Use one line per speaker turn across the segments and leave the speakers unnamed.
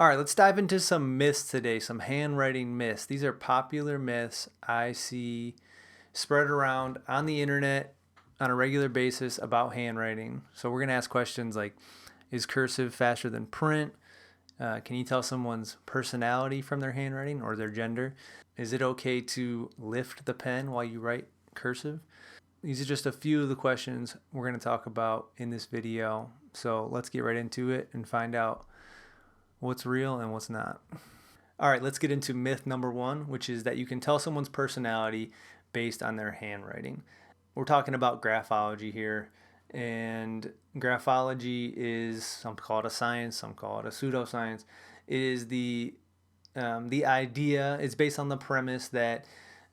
All right, let's dive into some myths today, some handwriting myths. These are popular myths I see spread around on the internet on a regular basis about handwriting. So we're going to ask questions like, is cursive faster than print? Can you tell someone's personality from their handwriting or their gender? Is it okay to lift the pen while you write cursive? These are just a few of the questions we're going to talk about in this video. So let's get right into it and find out what's real and what's not. All right, let's get into myth number one, which is that you can tell someone's personality based on their handwriting. We're talking about graphology here, and graphology is, some call it a science, some call it a pseudoscience. It is the idea. It's based on the premise that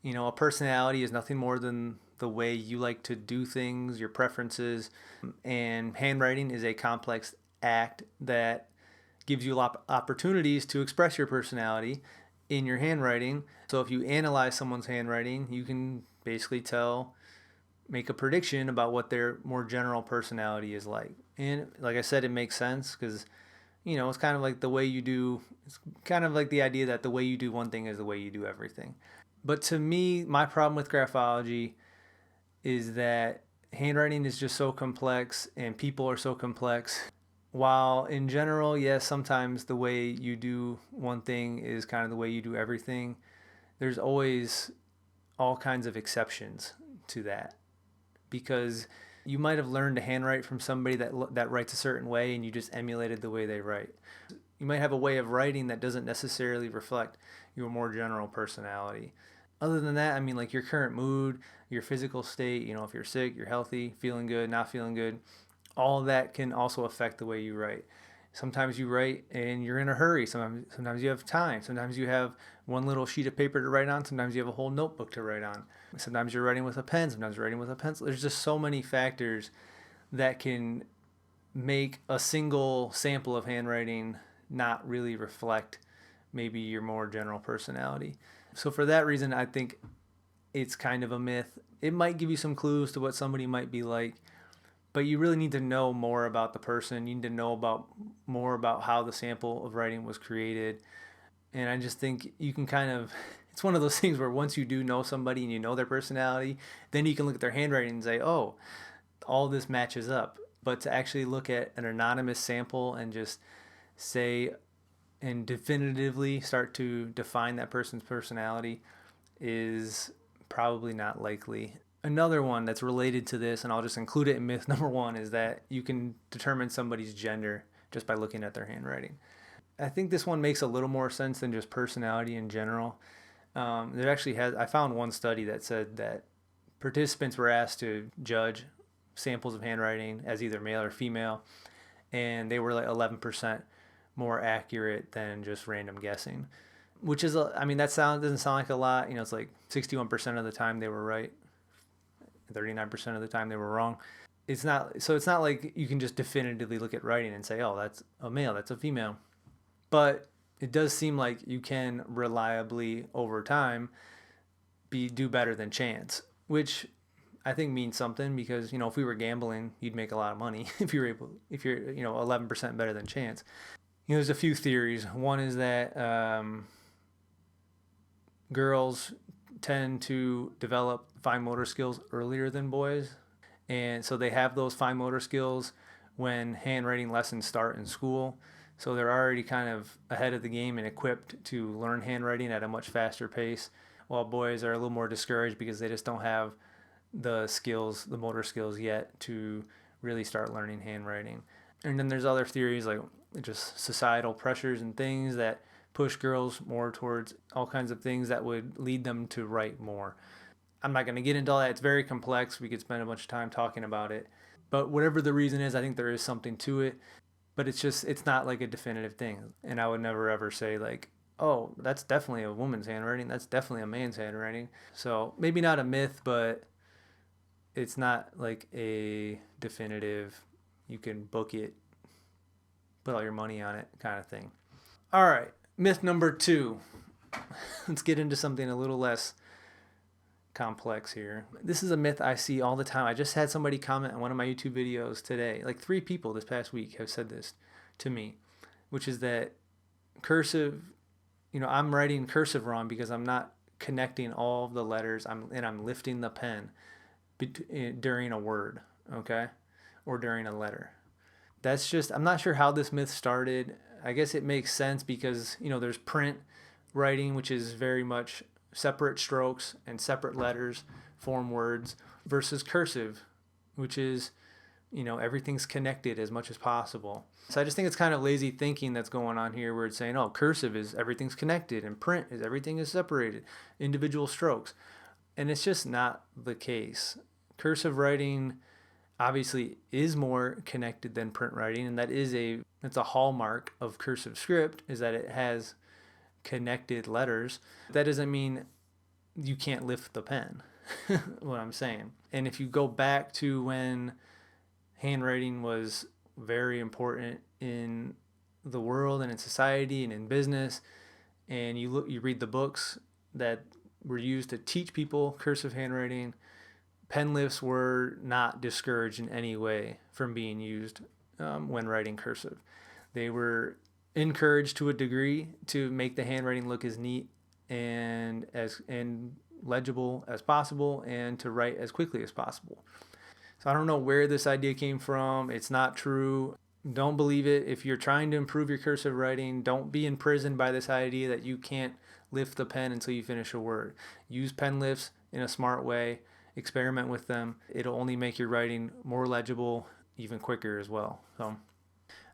a personality is nothing more than the way you like to do things, your preferences, and handwriting is a complex act that gives you opportunities to express your personality in your handwriting. So if you analyze someone's handwriting, you can basically make a prediction about what their more general personality is like. And like I said, it makes sense because, it's kind of like the way you do, it's kind of like the idea that the way you do one thing is the way you do everything. But to me, my problem with graphology is that handwriting is just so complex and people are so complex. While in general, yes, sometimes the way you do one thing is kind of the way you do everything, there's always all kinds of exceptions to that, because you might have learned to handwrite from somebody that writes a certain way and you just emulated the way they write. You might have a way of writing that doesn't necessarily reflect your more general personality. Other than that, I mean, like your current mood, your physical state, if you're sick, you're healthy, feeling good, not feeling good, all of that can also affect the way you write. Sometimes you write and you're in a hurry. Sometimes you have time. Sometimes you have one little sheet of paper to write on. Sometimes you have a whole notebook to write on. Sometimes you're writing with a pen. Sometimes you're writing with a pencil. There's just so many factors that can make a single sample of handwriting not really reflect maybe your more general personality. So for that reason, I think it's kind of a myth. It might give you some clues to what somebody might be like, but you really need to know more about the person. You need to know more about how the sample of writing was created. And I just think you can it's one of those things where once you do know somebody and you know their personality, then you can look at their handwriting and say, oh, all this matches up. But to actually look at an anonymous sample and just say and definitively start to define that person's personality is probably not likely. Another one that's related to this, and I'll just include it in myth number one, is that you can determine somebody's gender just by looking at their handwriting. I think this one makes a little more sense than just personality in general. I found one study that said that participants were asked to judge samples of handwriting as either male or female, and they were like 11% more accurate than just random guessing, which is, doesn't sound like a lot. It's like 61% of the time they were right, 39% of the time they were wrong. It's not like you can just definitively look at writing and say, oh, that's a male, that's a female. But it does seem like you can reliably over time do better than chance, which I think means something, because if we were gambling, you'd make a lot of money if you're 11% better than chance. There's a few theories. One is that girls tend to develop fine motor skills earlier than boys, and so they have those fine motor skills when handwriting lessons start in school. So they're already kind of ahead of the game and equipped to learn handwriting at a much faster pace, while boys are a little more discouraged because they just don't have the motor skills yet to really start learning handwriting. And then there's other theories like just societal pressures and things that push girls more towards all kinds of things that would lead them to write more. I'm not going to get into all that. It's very complex. We could spend a bunch of time talking about it. But whatever the reason is, I think there is something to it. But it's not like a definitive thing. And I would never ever say like, oh, that's definitely a woman's handwriting. That's definitely a man's handwriting. So maybe not a myth, but it's not like a definitive, you can book it, put all your money on it kind of thing. All right, myth number two. Let's get into something a little less complex here. This is a myth I see all the time. I just had somebody comment on one of my YouTube videos today. Like 3 people this past week have said this to me, which is that cursive, I'm writing cursive wrong because I'm not connecting all of the letters. I'm lifting the pen during a word, okay, or during a letter. That's just, I'm not sure how this myth started. I guess it makes sense because there's print writing, which is very much separate strokes and separate letters form words, versus cursive, which is everything's connected as much as possible. So I just think it's kind of lazy thinking that's going on here, where it's saying, oh, cursive is everything's connected and print is everything is separated, individual strokes. And it's just not the case. Cursive writing obviously is more connected than print writing, and that's a hallmark of cursive script, is that it has connected letters. That doesn't mean you can't lift the pen. What I'm saying. And if you go back to when handwriting was very important in the world and in society and in business, and you read the books that were used to teach people cursive handwriting, pen lifts were not discouraged in any way from being used when writing cursive. They were encouraged to a degree to make the handwriting look as neat and legible as possible, and to write as quickly as possible. So I don't know where this idea came from. It's not true. Don't believe it. If you're trying to improve your cursive writing, don't be imprisoned by this idea that you can't lift the pen until you finish a word. Use pen lifts in a smart way. Experiment with them. It'll only make your writing more legible, even quicker as well. So,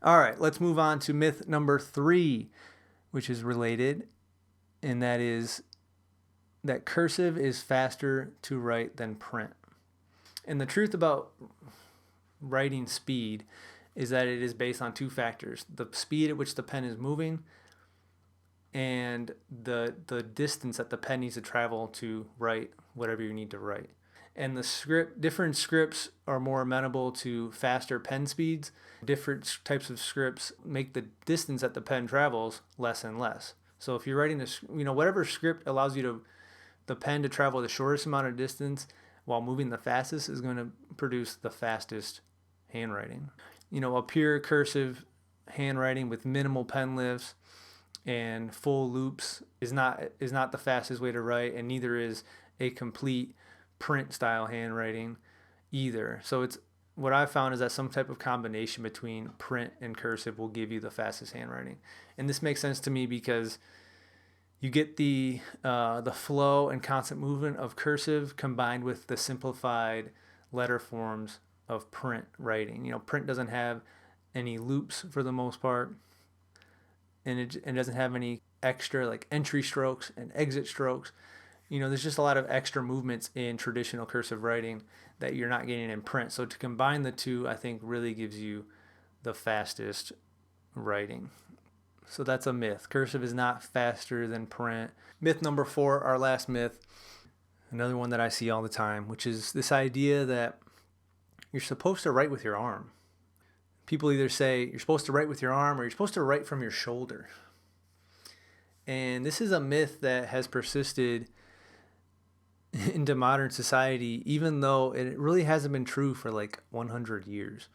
all right, let's move on to myth number 3, which is related, and that is that cursive is faster to write than print. And the truth about writing speed is that it is based on 2 factors: the speed at which the pen is moving and the distance that the pen needs to travel to write whatever you need to write. And different scripts are more amenable to faster pen speeds. Different types of scripts make the distance that the pen travels less and less. So if you're writing whatever script allows the pen to travel the shortest amount of distance while moving the fastest is going to produce the fastest handwriting. A pure cursive handwriting with minimal pen lifts and full loops is not the fastest way to write, and neither is a complete print style handwriting either. So it's what I've found is that some type of combination between print and cursive will give you the fastest handwriting. And this makes sense to me because you get the flow and constant movement of cursive combined with the simplified letter forms of print writing. Print doesn't have any loops for the most part, and it doesn't have any extra like entry strokes and exit strokes. There's just a lot of extra movements in traditional cursive writing that you're not getting in print. So to combine the two, I think really gives you the fastest writing. So that's a myth. Cursive is not faster than print. Myth number 4, our last myth, another one that I see all the time, which is this idea that you're supposed to write with your arm. People either say you're supposed to write with your arm or you're supposed to write from your shoulder. And this is a myth that has persisted into modern society, even though it really hasn't been true for like 100 years.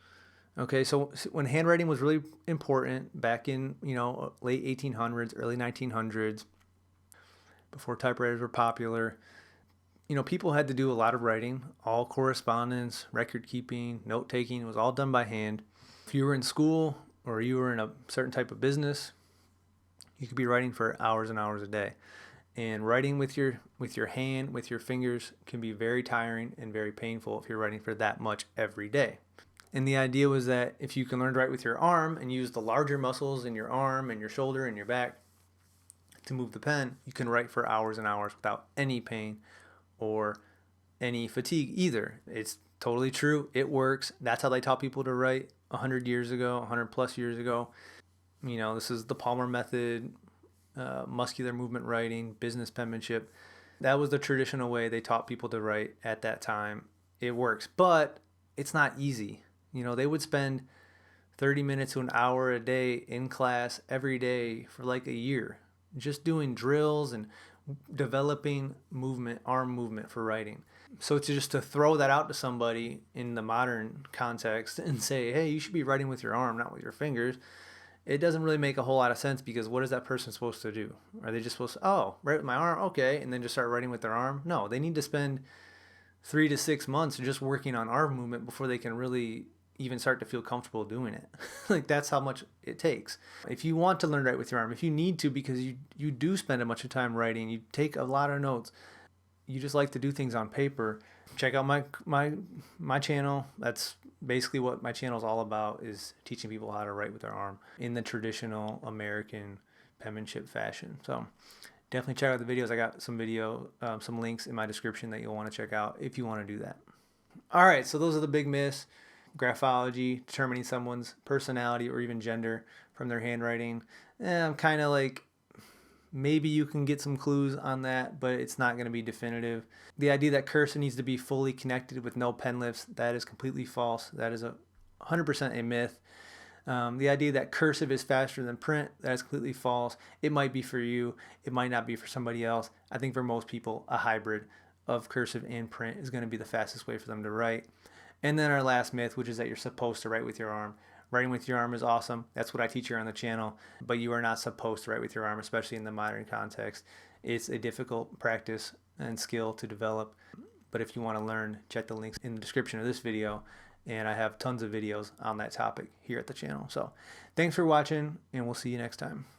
Okay, so when handwriting was really important back in, late 1800s, early 1900s, before typewriters were popular, people had to do a lot of writing. All correspondence, record keeping, note taking was all done by hand. If you were in school or you were in a certain type of business, you could be writing for hours and hours a day. And writing with your hand, with your fingers, can be very tiring and very painful if you're writing for that much every day. And the idea was that if you can learn to write with your arm and use the larger muscles in your arm and your shoulder and your back to move the pen, you can write for hours and hours without any pain or any fatigue either. It's totally true. It works. That's how they taught people to write 100 years ago, 100 plus years ago. This is the Palmer method, muscular movement writing, business penmanship. That was the traditional way they taught people to write at that time. It works, but it's not easy. They would spend 30 minutes to an hour a day in class every day for like a year, just doing drills and developing arm movement for writing. So to throw that out to somebody in the modern context and say, hey, you should be writing with your arm, not with your fingers, it doesn't really make a whole lot of sense, because what is that person supposed to do? Are they just supposed to, oh, write with my arm, okay, and then just start writing with their arm? No, they need to spend 3 to 6 months just working on arm movement before they can really even start to feel comfortable doing it. Like, that's how much it takes. If you want to learn to write with your arm, if you need to, because you do spend a bunch of time writing, you take a lot of notes, you just like to do things on paper, check out my channel. That's basically what my channel is all about, is teaching people how to write with their arm in the traditional American penmanship fashion. So definitely check out the videos. I got some links in my description that you'll want to check out if you want to do that. All right, so those are the big myths. Graphology, determining someone's personality or even gender from their handwriting. I'm kind of like, maybe you can get some clues on that, but it's not going to be definitive. The idea that cursive needs to be fully connected with no pen lifts, that is completely false. That is 100% a myth. The idea that cursive is faster than print, that is completely false. It might be for you. It might not be for somebody else. I think for most people, a hybrid of cursive and print is going to be the fastest way for them to write. And then our last myth, which is that you're supposed to write with your arm. Writing with your arm is awesome. That's what I teach here on the channel. But you are not supposed to write with your arm, especially in the modern context. It's a difficult practice and skill to develop. But if you want to learn, check the links in the description of this video. And I have tons of videos on that topic here at the channel. So thanks for watching, and we'll see you next time.